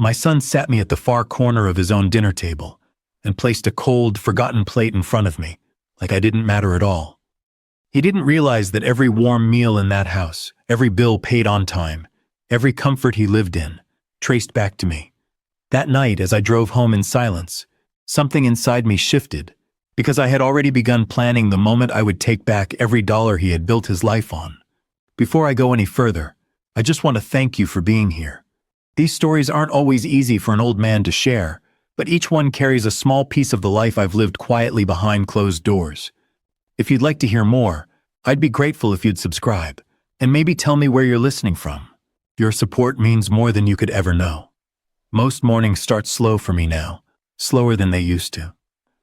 My son sat me at the far corner of his own dinner table and placed a cold, forgotten plate in front of me, like I didn't matter at all. He didn't realize that every warm meal in that house, every bill paid on time, every comfort he lived in, traced back to me. That night, as I drove home in silence, something inside me shifted, because I had already begun planning the moment I would take back every dollar he had built his life on. Before I go any further, I just want to thank you for being here. These stories aren't always easy for an old man to share, but each one carries a small piece of the life I've lived quietly behind closed doors. If you'd like to hear more, I'd be grateful if you'd subscribe, and maybe tell me where you're listening from. Your support means more than you could ever know. Most mornings start slow for me now, slower than they used to.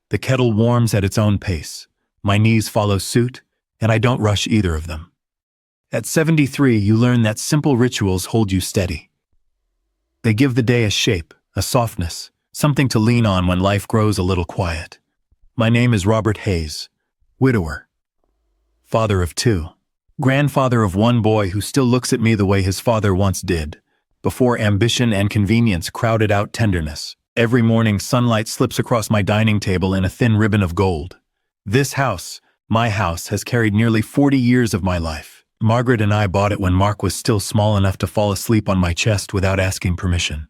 The kettle warms at its own pace, my knees follow suit, and I don't rush either of them. At 73, you learn that simple rituals hold you steady. They give the day a shape, a softness, something to lean on when life grows a little quiet. My name is Robert Hayes, widower, father of 2, grandfather of 1 boy who still looks at me the way his father once did, before ambition and convenience crowded out tenderness. Every morning, sunlight slips across my dining table in a thin ribbon of gold. This house, my house, has carried nearly 40 years of my life. Margaret and I bought it when Mark was still small enough to fall asleep on my chest without asking permission.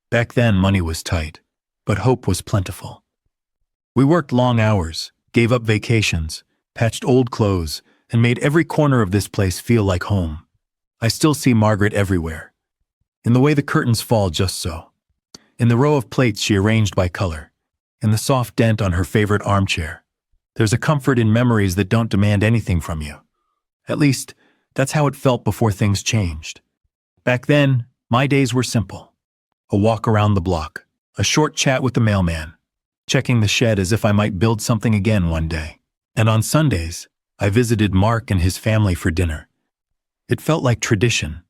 Back then, money was tight, but hope was plentiful. We worked long hours, gave up vacations, patched old clothes, and made every corner of this place feel like home. I still see Margaret everywhere. In the way the curtains fall just so. In the row of plates she arranged by color. In the soft dent on her favorite armchair. There's a comfort in memories that don't demand anything from you. At least, that's how it felt before things changed. Back then, my days were simple. A walk around the block, a short chat with the mailman, checking the shed as if I might build something again one day. And on Sundays, I visited Mark and his family for dinner. It felt like tradition,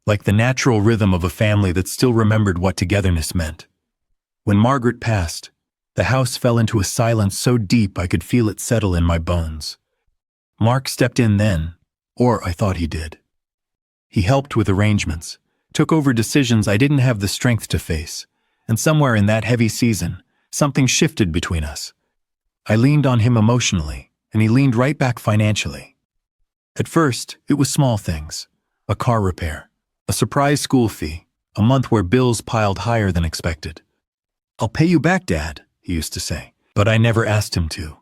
like the natural rhythm of a family that still remembered what togetherness meant. When Margaret passed, the house fell into a silence so deep I could feel it settle in my bones. Mark stepped in then, or I thought he did. He helped with arrangements, took over decisions I didn't have the strength to face, and somewhere in that heavy season, something shifted between us. I leaned on him emotionally, and he leaned right back financially. At first, it was small things, a car repair, a surprise school fee, a month where bills piled higher than expected. "I'll pay you back, Dad," he used to say, but I never asked him to.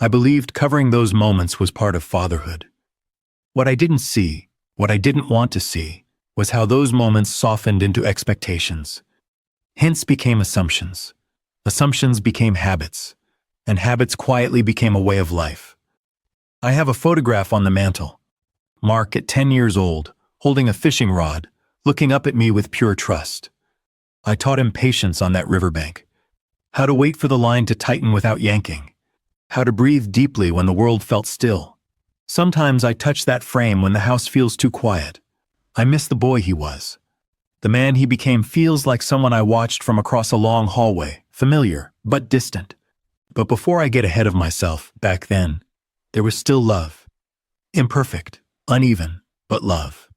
I believed covering those moments was part of fatherhood. What I didn't see, what I didn't want to see, was how those moments softened into expectations. Hints became assumptions. Assumptions became habits, and habits quietly became a way of life. I have a photograph on the mantle. Mark at 10 years old, holding a fishing rod, looking up at me with pure trust. I taught him patience on that riverbank, how to wait for the line to tighten without yanking, how to breathe deeply when the world felt still. Sometimes I touch that frame when the house feels too quiet. I miss the boy he was. The man he became feels like someone I watched from across a long hallway, familiar but distant. But before I get ahead of myself, back then, there was still love. Imperfect, uneven, but love.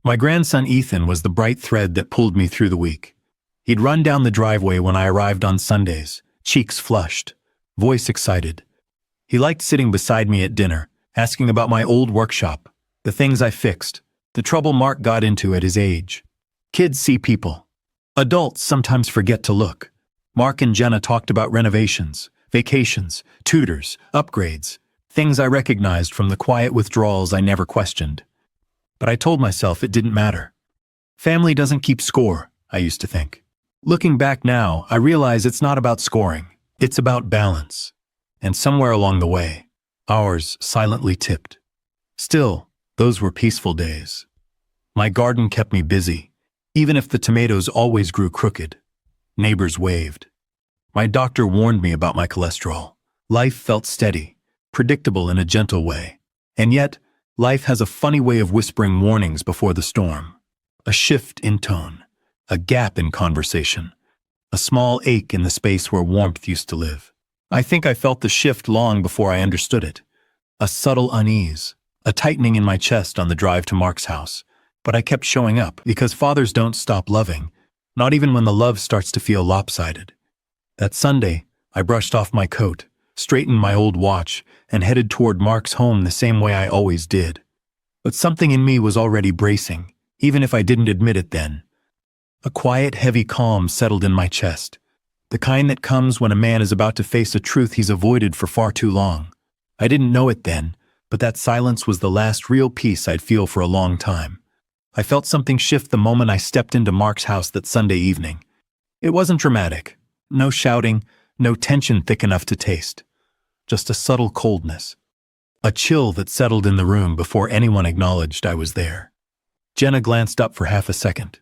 My grandson Ethan was the bright thread that pulled me through the week. He'd run down the driveway when I arrived on Sundays, cheeks flushed, voice excited. He liked sitting beside me at dinner, asking about my old workshop, the things I fixed, the trouble Mark got into at his age. Kids see people. Adults sometimes forget to look. Mark and Jenna talked about renovations, vacations, tutors, upgrades, things I recognized from the quiet withdrawals I never questioned. But I told myself it didn't matter. Family doesn't keep score, I used to think. Looking back now, I realize it's not about scoring. It's about balance. And somewhere along the way, ours silently tipped. Still, those were peaceful days. My garden kept me busy, even if the tomatoes always grew crooked. Neighbors waved. My doctor warned me about my cholesterol. Life felt steady, predictable in a gentle way. And yet, life has a funny way of whispering warnings before the storm. A shift in tone, a gap in conversation, a small ache in the space where warmth used to live. I think I felt the shift long before I understood it. A subtle unease, a tightening in my chest on the drive to Mark's house. But I kept showing up because fathers don't stop loving. Not even when the love starts to feel lopsided. That Sunday, I brushed off my coat, straightened my old watch, and headed toward Mark's home the same way I always did. But something in me was already bracing, even if I didn't admit it then. A quiet, heavy calm settled in my chest, the kind that comes when a man is about to face a truth he's avoided for far too long. I didn't know it then, but that silence was the last real peace I'd feel for a long time. I felt something shift the moment I stepped into Mark's house that Sunday evening. It wasn't dramatic. No shouting, no tension thick enough to taste. Just a subtle coldness. A chill that settled in the room before anyone acknowledged I was there. Jenna glanced up for half a second.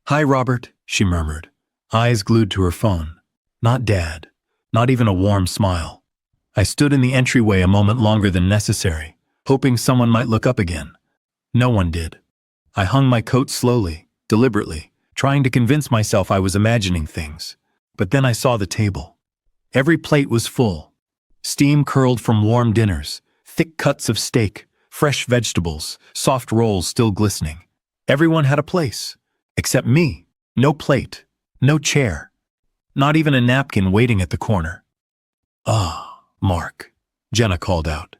"Hi, Robert," she murmured, eyes glued to her phone. Not Dad. Not even a warm smile. I stood in the entryway a moment longer than necessary, hoping someone might look up again. No one did. I hung my coat slowly, deliberately, trying to convince myself I was imagining things. But then I saw the table. Every plate was full. Steam curled from warm dinners, thick cuts of steak, fresh vegetables, soft rolls still glistening. Everyone had a place. Except me. No plate. No chair. Not even a napkin waiting at the corner. "Ah, Mark," Jenna called out.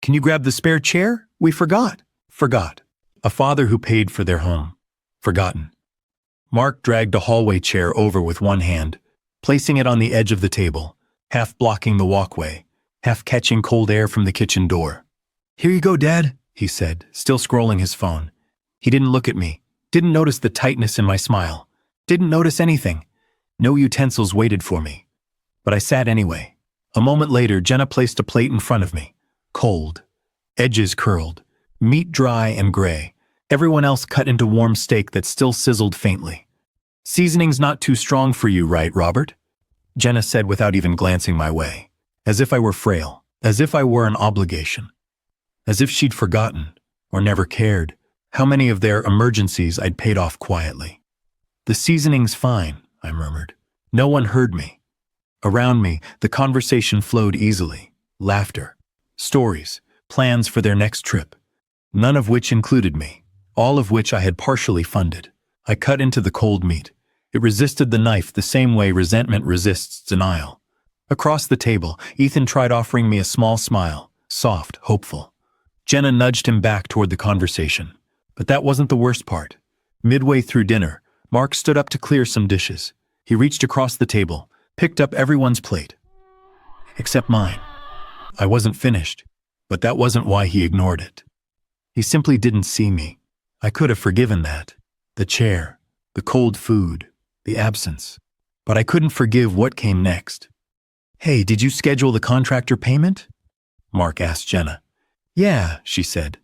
"Can you grab the spare chair? We forgot." Forgot. A father who paid for their home. Forgotten. Mark dragged a hallway chair over with one hand, placing it on the edge of the table, half blocking the walkway, half catching cold air from the kitchen door. "Here you go, Dad," he said, still scrolling his phone. He didn't look at me, didn't notice the tightness in my smile, didn't notice anything. No utensils waited for me. But I sat anyway. A moment later, Jenna placed a plate in front of me. Cold. Edges curled. Meat dry and gray. Everyone else cut into warm steak that still sizzled faintly. "Seasoning's not too strong for you, right, Robert?" Jenna said without even glancing my way. As if I were frail. As if I were an obligation. As if she'd forgotten, or never cared, how many of their emergencies I'd paid off quietly. "The seasoning's fine," I murmured. No one heard me. Around me, the conversation flowed easily. Laughter. Stories. Plans for their next trip. None of which included me. All of which I had partially funded. I cut into the cold meat. It resisted the knife the same way resentment resists denial. Across the table, Ethan tried offering me a small smile, soft, hopeful. Jenna nudged him back toward the conversation. But that wasn't the worst part. Midway through dinner, Mark stood up to clear some dishes. He reached across the table, picked up everyone's plate. Except mine. I wasn't finished, but that wasn't why he ignored it. He simply didn't see me. I could have forgiven that. The chair, the cold food, the absence. But I couldn't forgive what came next. "Hey, did you schedule the contractor payment?" Mark asked Jenna. "Yeah," she said.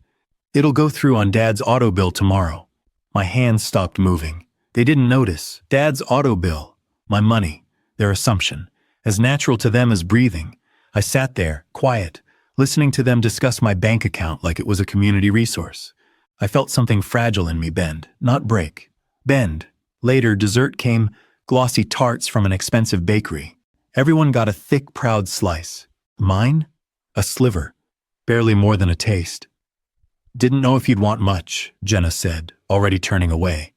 "It'll go through on Dad's auto bill tomorrow." My hands stopped moving. They didn't notice. Dad's auto bill. My money. Their assumption. As natural to them as breathing. I sat there, quiet, listening to them discuss my bank account like it was a community resource. I felt something fragile in me bend, not break. Bend. Later, dessert came, glossy tarts from an expensive bakery. Everyone got a thick, proud slice. Mine? A sliver. Barely more than a taste. "Didn't know if you'd want much," Jenna said, already turning away.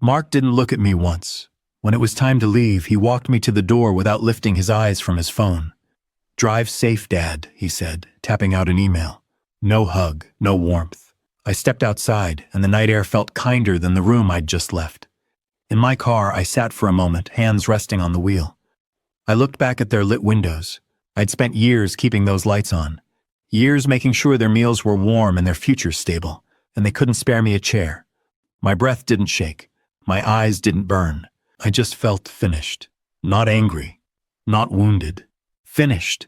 Mark didn't look at me once. When it was time to leave, he walked me to the door without lifting his eyes from his phone. "Drive safe, Dad," he said, tapping out an email. No hug, no warmth. I stepped outside, and the night air felt kinder than the room I'd just left. In my car, I sat for a moment, hands resting on the wheel. I looked back at their lit windows. I'd spent years keeping those lights on. Years making sure their meals were warm and their futures stable, and they couldn't spare me a chair. My breath didn't shake. My eyes didn't burn. I just felt finished. Not angry. Not wounded. Finished.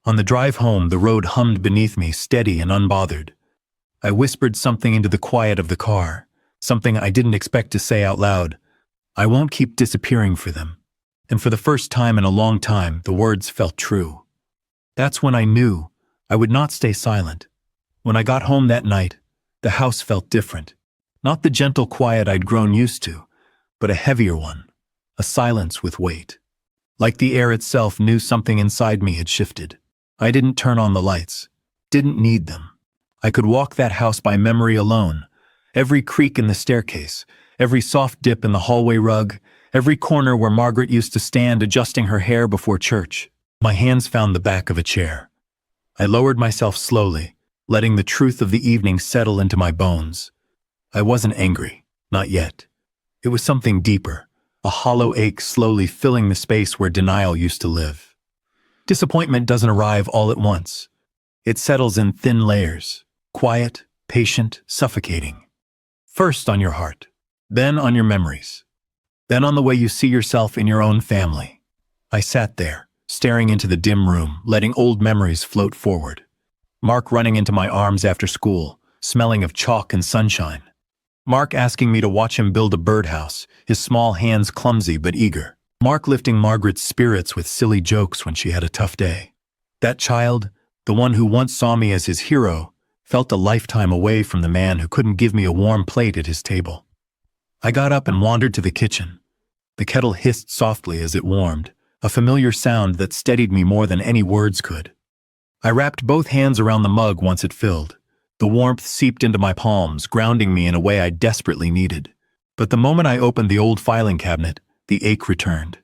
On the drive home, the road hummed beneath me, steady and unbothered. I whispered something into the quiet of the car, something I didn't expect to say out loud. I won't keep disappearing for them. And for the first time in a long time, the words felt true. That's when I knew I would not stay silent. When I got home that night, the house felt different. Not the gentle quiet I'd grown used to, but a heavier one, a silence with weight. Like the air itself knew something inside me had shifted. I didn't turn on the lights, didn't need them. I could walk that house by memory alone. Every creak in the staircase, every soft dip in the hallway rug, every corner where Margaret used to stand adjusting her hair before church. My hands found the back of a chair. I lowered myself slowly, letting the truth of the evening settle into my bones. I wasn't angry, not yet. It was something deeper, a hollow ache slowly filling the space where denial used to live. Disappointment doesn't arrive all at once. It settles in thin layers, quiet, patient, suffocating. First on your heart, then on your memories, then on the way you see yourself in your own family. I sat there, staring into the dim room, letting old memories float forward. Mark running into my arms after school, smelling of chalk and sunshine. Mark asking me to watch him build a birdhouse, his small hands clumsy but eager. Mark lifting Margaret's spirits with silly jokes when she had a tough day. That child, the one who once saw me as his hero, felt a lifetime away from the man who couldn't give me a warm plate at his table. I got up and wandered to the kitchen. The kettle hissed softly as it warmed, a familiar sound that steadied me more than any words could. I wrapped both hands around the mug once it filled. The warmth seeped into my palms, grounding me in a way I desperately needed. But the moment I opened the old filing cabinet, the ache returned.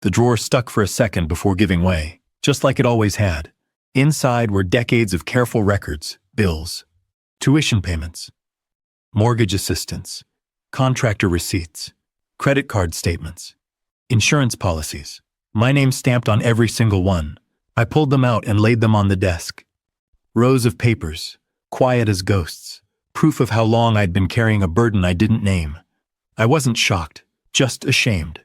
The drawer stuck for a second before giving way, just like it always had. Inside were decades of careful records, bills, tuition payments, mortgage assistance, contractor receipts, credit card statements, insurance policies. My name stamped on every single one. I pulled them out and laid them on the desk. Rows of papers, quiet as ghosts, proof of how long I'd been carrying a burden I didn't name. I wasn't shocked, just ashamed.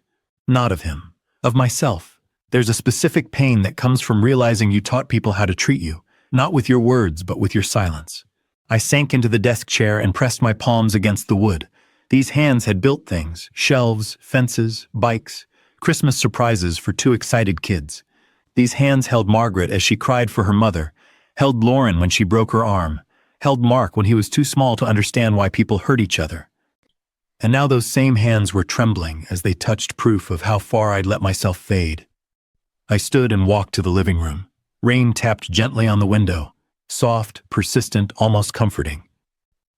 Not of him, of myself. There's a specific pain that comes from realizing you taught people how to treat you, not with your words, but with your silence. I sank into the desk chair and pressed my palms against the wood. These hands had built things, shelves, fences, bikes, Christmas surprises for two excited kids. These hands held Margaret as she cried for her mother, held Lauren when she broke her arm, held Mark when he was too small to understand why people hurt each other. And now those same hands were trembling as they touched proof of how far I'd let myself fade. I stood and walked to the living room. Rain tapped gently on the window, soft, persistent, almost comforting.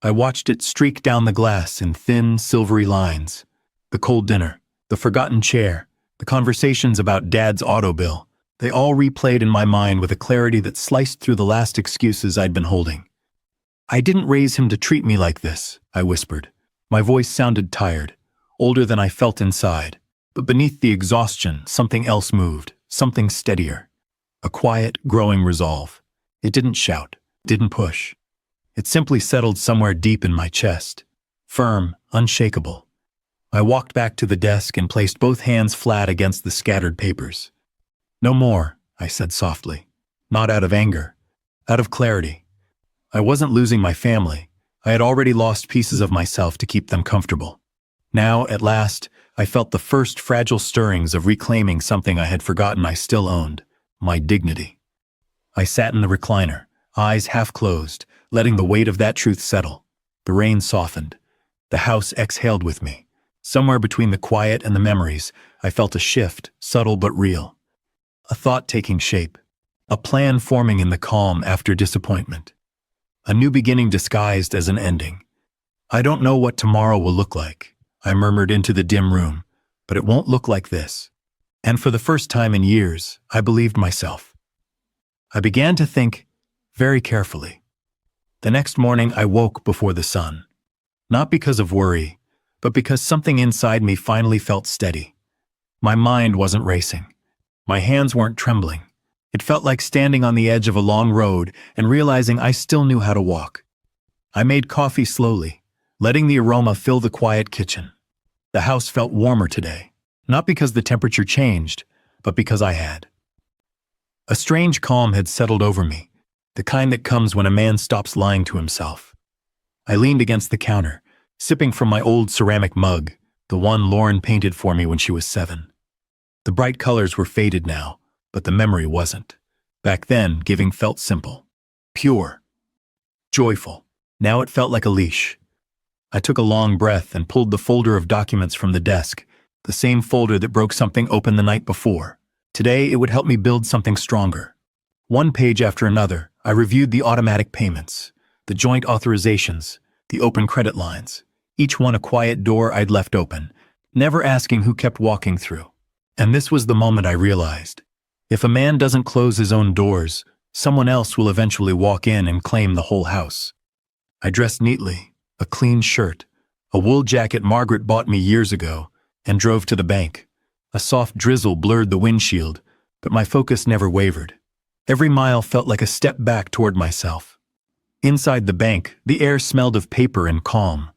I watched it streak down the glass in thin, silvery lines. The cold dinner, the forgotten chair, the conversations about Dad's auto bill, they all replayed in my mind with a clarity that sliced through the last excuses I'd been holding. "I didn't raise him to treat me like this," I whispered. My voice sounded tired, older than I felt inside, but beneath the exhaustion, something else moved, something steadier. A quiet, growing resolve. It didn't shout, didn't push. It simply settled somewhere deep in my chest, firm, unshakable. I walked back to the desk and placed both hands flat against the scattered papers. "No more," I said softly, not out of anger, out of clarity. I wasn't losing my family. I had already lost pieces of myself to keep them comfortable. Now, at last, I felt the first fragile stirrings of reclaiming something I had forgotten I still owned, my dignity. I sat in the recliner, eyes half closed, letting the weight of that truth settle. The rain softened. The house exhaled with me. Somewhere between the quiet and the memories, I felt a shift, subtle but real. A thought taking shape. A plan forming in the calm after disappointment. A new beginning disguised as an ending. "I don't know what tomorrow will look like," I murmured into the dim room, "but it won't look like this." And for the first time in years, I believed myself. I began to think very carefully. The next morning, I woke before the sun. Not because of worry, but because something inside me finally felt steady. My mind wasn't racing. My hands weren't trembling. It felt like standing on the edge of a long road and realizing I still knew how to walk. I made coffee slowly, letting the aroma fill the quiet kitchen. The house felt warmer today, not because the temperature changed, but because I had. A strange calm had settled over me, the kind that comes when a man stops lying to himself. I leaned against the counter, sipping from my old ceramic mug, the one Lauren painted for me when she was 7. The bright colors were faded now, but the memory wasn't. Back then, giving felt simple, pure, joyful. Now it felt like a leash. I took a long breath and pulled the folder of documents from the desk, the same folder that broke something open the night before. Today, it would help me build something stronger. One page after another, I reviewed the automatic payments, the joint authorizations, the open credit lines. each one a quiet door I'd left open, never asking who kept walking through. And this was the moment I realized. If a man doesn't close his own doors, someone else will eventually walk in and claim the whole house. I dressed neatly, a clean shirt, a wool jacket Margaret bought me years ago, and drove to the bank. A soft drizzle blurred the windshield, but my focus never wavered. Every mile felt like a step back toward myself. Inside the bank, the air smelled of paper and calm.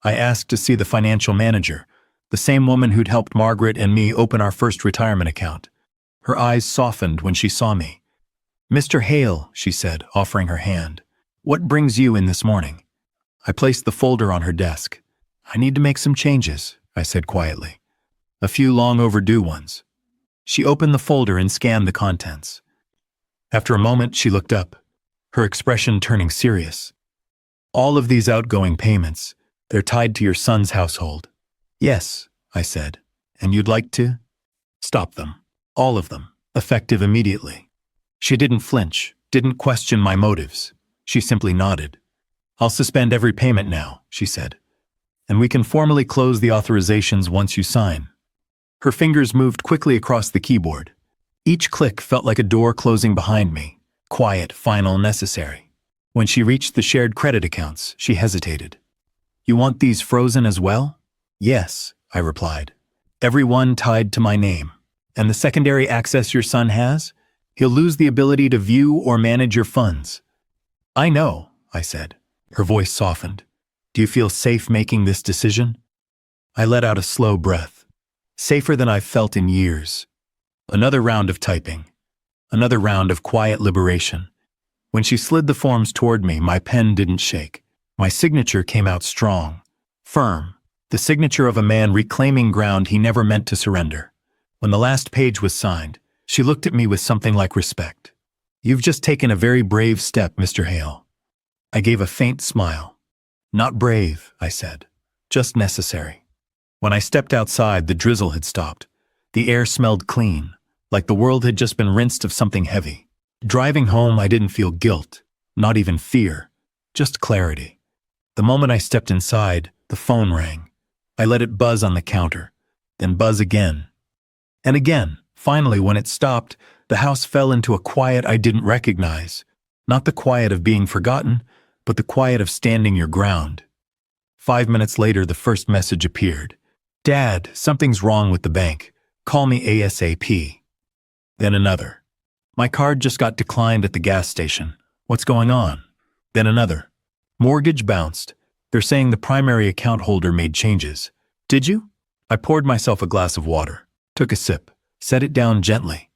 I asked to see the financial manager, the same woman who'd helped Margaret and me open our first retirement account. Her eyes softened when she saw me. "Mr. Hale," she said, offering her hand. "What brings you in this morning?" I placed the folder on her desk. "I need to make some changes," I said quietly. "A few long overdue ones." She opened the folder and scanned the contents. After a moment, she looked up, her expression turning serious. "All of these outgoing payments, they're tied to your son's household." "Yes," I said. "And you'd like to?" "Stop them. All of them, effective immediately." She didn't flinch, didn't question my motives. She simply nodded. "I'll suspend every payment now," she said. "And we can formally close the authorizations once you sign." Her fingers moved quickly across the keyboard. Each click felt like a door closing behind me, quiet, final, necessary. When she reached the shared credit accounts, she hesitated. "You want these frozen as well?" "Yes," I replied. "Every one tied to my name. And the secondary access your son has? He'll lose the ability to view or manage your funds." "I know," I said. Her voice softened. "Do you feel safe making this decision?" I let out a slow breath. Safer than I've felt in years. Another round of typing. Another round of quiet liberation. When she slid the forms toward me, my pen didn't shake. My signature came out strong, firm, the signature of a man reclaiming ground he never meant to surrender. When the last page was signed, she looked at me with something like respect. "You've just taken a very brave step, Mr. Hale." I gave a faint smile. "Not brave," I said, "just necessary." When I stepped outside, the drizzle had stopped. The air smelled clean, like the world had just been rinsed of something heavy. Driving home, I didn't feel guilt, not even fear, just clarity. The moment I stepped inside, the phone rang. I let it buzz on the counter, then buzz again. And again. Finally, when it stopped, the house fell into a quiet I didn't recognize. Not the quiet of being forgotten, but the quiet of standing your ground. 5 minutes later, the first message appeared. "Dad, something's wrong with the bank. Call me ASAP." Then another. "My card just got declined at the gas station. What's going on?" Then another. "Mortgage bounced. They're saying the primary account holder made changes." "Did you?" I poured myself a glass of water, took a sip, set it down gently.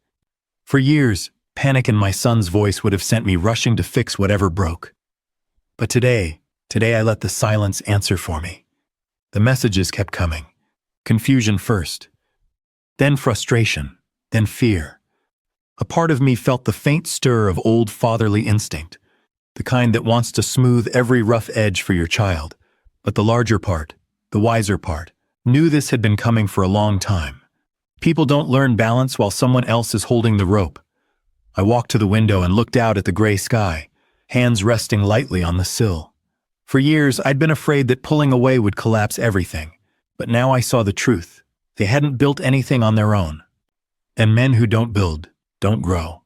For years, panic in my son's voice would have sent me rushing to fix whatever broke. But today I let the silence answer for me. The messages kept coming. Confusion first, then frustration, then fear. A part of me felt the faint stir of old fatherly instinct, the kind that wants to smooth every rough edge for your child. But the larger part, the wiser part, knew this had been coming for a long time. People don't learn balance while someone else is holding the rope. I walked to the window and looked out at the gray sky, hands resting lightly on the sill. For years, I'd been afraid that pulling away would collapse everything. But now I saw the truth. They hadn't built anything on their own. And men who don't build, don't grow.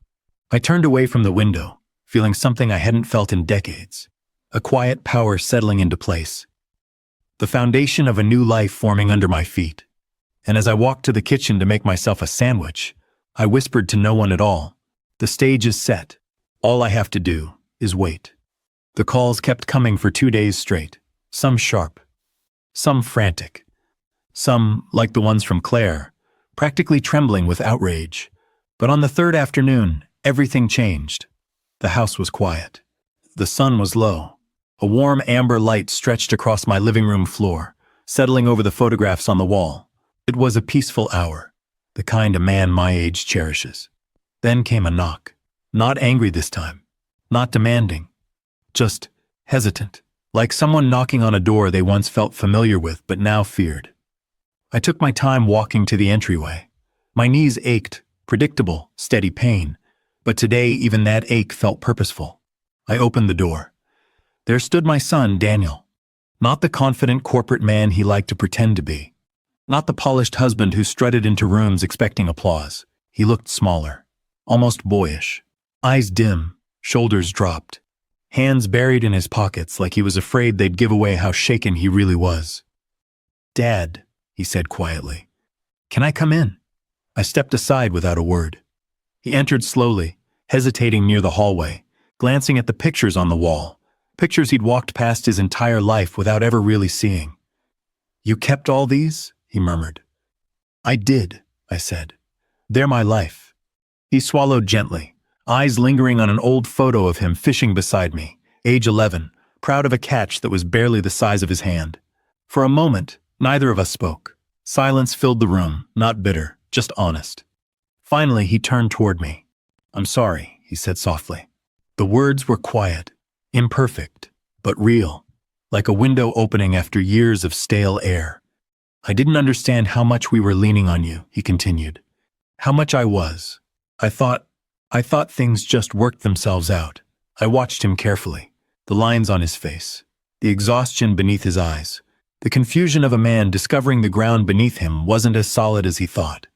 I turned away from the window, feeling something I hadn't felt in decades. A quiet power settling into place. The foundation of a new life forming under my feet. And as I walked to the kitchen to make myself a sandwich, I whispered to no one at all. The stage is set. All I have to do is wait. The calls kept coming for 2 days straight, some sharp, some frantic. Some, like the ones from Claire, practically trembling with outrage. But on the third afternoon, everything changed. The house was quiet. The sun was low. A warm amber light stretched across my living room floor, settling over the photographs on the wall. It was a peaceful hour, the kind a man my age cherishes. Then came a knock. Not angry this time, not demanding, just hesitant, like someone knocking on a door they once felt familiar with but now feared. I took my time walking to the entryway. My knees ached, predictable, steady pain, but today even that ache felt purposeful. I opened the door. There stood my son, Daniel. Not the confident corporate man he liked to pretend to be. Not the polished husband who strutted into rooms expecting applause. He looked smaller, almost boyish. Eyes dim, shoulders dropped. Hands buried in his pockets like he was afraid they'd give away how shaken he really was. "Dad," he said quietly. "Can I come in?" I stepped aside without a word. He entered slowly, hesitating near the hallway, glancing at the pictures on the wall, pictures he'd walked past his entire life without ever really seeing. "You kept all these?" he murmured. "I did," I said. "They're my life." He swallowed gently, eyes lingering on an old photo of him fishing beside me, age 11, proud of a catch that was barely the size of his hand. For a moment, neither of us spoke. Silence filled the room, not bitter, just honest. Finally, he turned toward me. "I'm sorry," he said softly. The words were quiet, imperfect, but real, like a window opening after years of stale air. "I didn't understand how much we were leaning on you," he continued. "How much I was. I thought things just worked themselves out." I watched him carefully, the lines on his face, the exhaustion beneath his eyes. The confusion of a man discovering the ground beneath him wasn't as solid as he thought.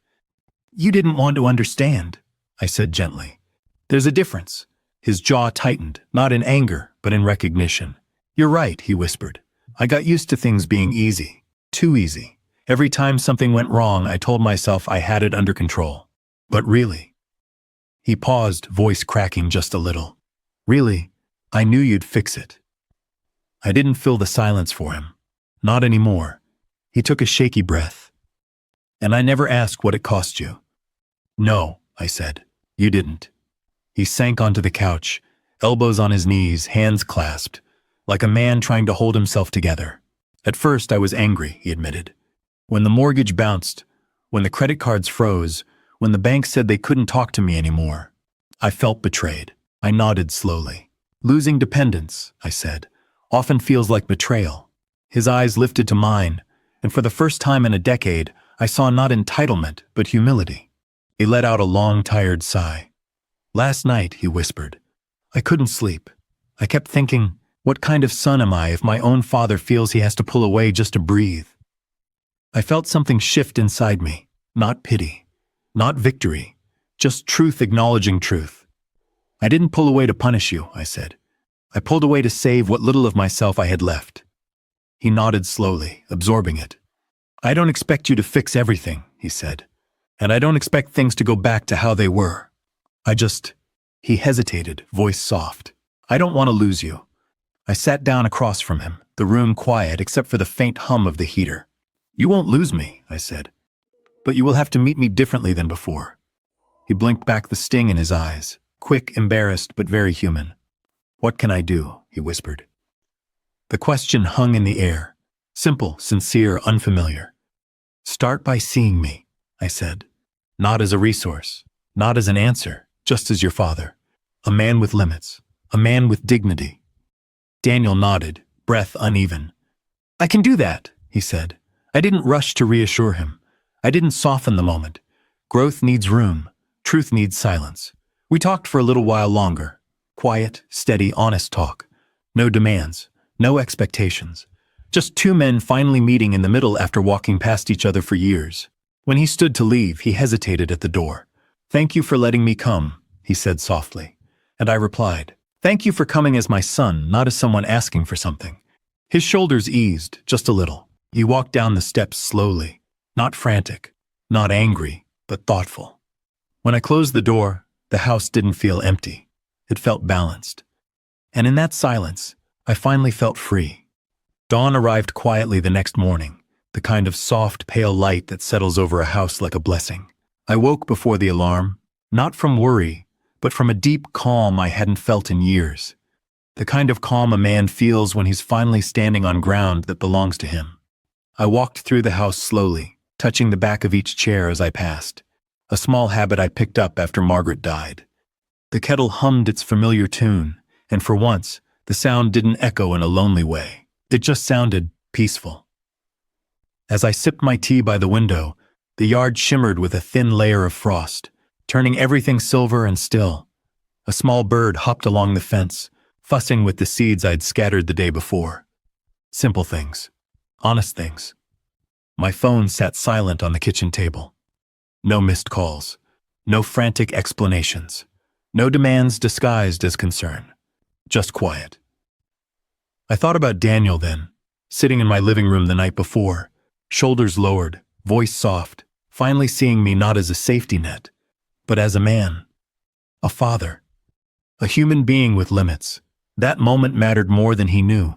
"You didn't want to understand," I said gently. "There's a difference." His jaw tightened, not in anger, but in recognition. "You're right," he whispered. "I got used to things being easy, too easy. Every time something went wrong, I told myself I had it under control. But really—" He paused, voice cracking just a little. "Really, I knew you'd fix it." I didn't fill the silence for him. Not anymore. He took a shaky breath. "And I never asked what it cost you." "No," I said. "You didn't." He sank onto the couch, elbows on his knees, hands clasped, like a man trying to hold himself together. "At first I was angry," he admitted. "When the mortgage bounced, when the credit cards froze, when the bank said they couldn't talk to me anymore. I felt betrayed." I nodded slowly. "Losing dependence," I said, "often feels like betrayal." His eyes lifted to mine, and for the first time in a decade, I saw not entitlement, but humility. He let out a long, tired sigh. "Last night," he whispered, "I couldn't sleep. I kept thinking, what kind of son am I if my own father feels he has to pull away just to breathe?" I felt something shift inside me, not pity, not victory, just truth acknowledging truth. "I didn't pull away to punish you," I said. "I pulled away to save what little of myself I had left." He nodded slowly, absorbing it. "I don't expect you to fix everything," he said. "And I don't expect things to go back to how they were. He hesitated, voice soft. "I don't want to lose you." I sat down across from him, the room quiet except for the faint hum of the heater. "You won't lose me," I said. "But you will have to meet me differently than before." He blinked back the sting in his eyes, quick, embarrassed, but very human. "What can I do?" he whispered. The question hung in the air, simple, sincere, unfamiliar. "Start by seeing me," I said. "Not as a resource, not as an answer, just as your father. A man with limits, a man with dignity." Daniel nodded, breath uneven. "I can do that," he said. I didn't rush to reassure him. I didn't soften the moment. Growth needs room. Truth needs silence. We talked for a little while longer. Quiet, steady, honest talk. No demands. No expectations. Just two men finally meeting in the middle after walking past each other for years. When he stood to leave, he hesitated at the door. "Thank you for letting me come," he said softly. And I replied, "Thank you for coming as my son, not as someone asking for something." His shoulders eased, just a little. He walked down the steps slowly, not frantic, not angry, but thoughtful. When I closed the door, the house didn't feel empty. It felt balanced. And in that silence, I finally felt free. Dawn arrived quietly the next morning, the kind of soft, pale light that settles over a house like a blessing. I woke before the alarm, not from worry, but from a deep calm I hadn't felt in years. The kind of calm a man feels when he's finally standing on ground that belongs to him. I walked through the house slowly, touching the back of each chair as I passed, a small habit I picked up after Margaret died. The kettle hummed its familiar tune, and for once, the sound didn't echo in a lonely way. It just sounded peaceful. As I sipped my tea by the window, the yard shimmered with a thin layer of frost, turning everything silver and still. A small bird hopped along the fence, fussing with the seeds I'd scattered the day before. Simple things. Honest things. My phone sat silent on the kitchen table. No missed calls. No frantic explanations. No demands disguised as concern. Just quiet. I thought about Daniel then, sitting in my living room the night before, shoulders lowered, voice soft, finally seeing me not as a safety net, but as a man, a father, a human being with limits. That moment mattered more than he knew.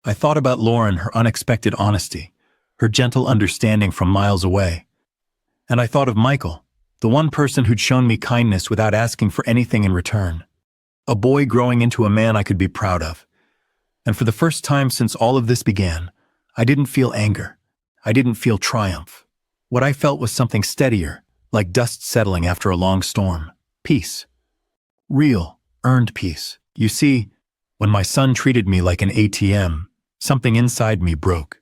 I thought about Lauren, her unexpected honesty, her gentle understanding from miles away. And I thought of Michael, the one person who'd shown me kindness without asking for anything in return. A boy growing into a man I could be proud of. And for the first time since all of this began, I didn't feel anger. I didn't feel triumph. What I felt was something steadier, like dust settling after a long storm. Peace. Real, earned peace. You see, when my son treated me like an ATM, something inside me broke.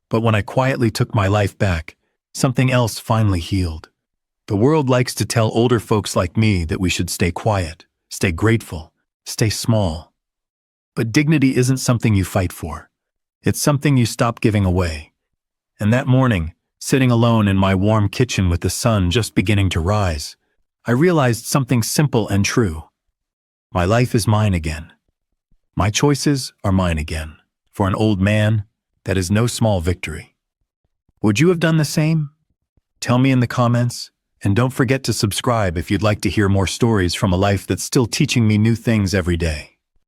But when I quietly took my life back, something else finally healed. The world likes to tell older folks like me that we should stay quiet, stay grateful, stay small. But dignity isn't something you fight for. It's something you stop giving away. And that morning, sitting alone in my warm kitchen with the sun just beginning to rise, I realized something simple and true. My life is mine again. My choices are mine again. For an old man, that is no small victory. Would you have done the same? Tell me in the comments, and don't forget to subscribe if you'd like to hear more stories from a life that's still teaching me new things every day.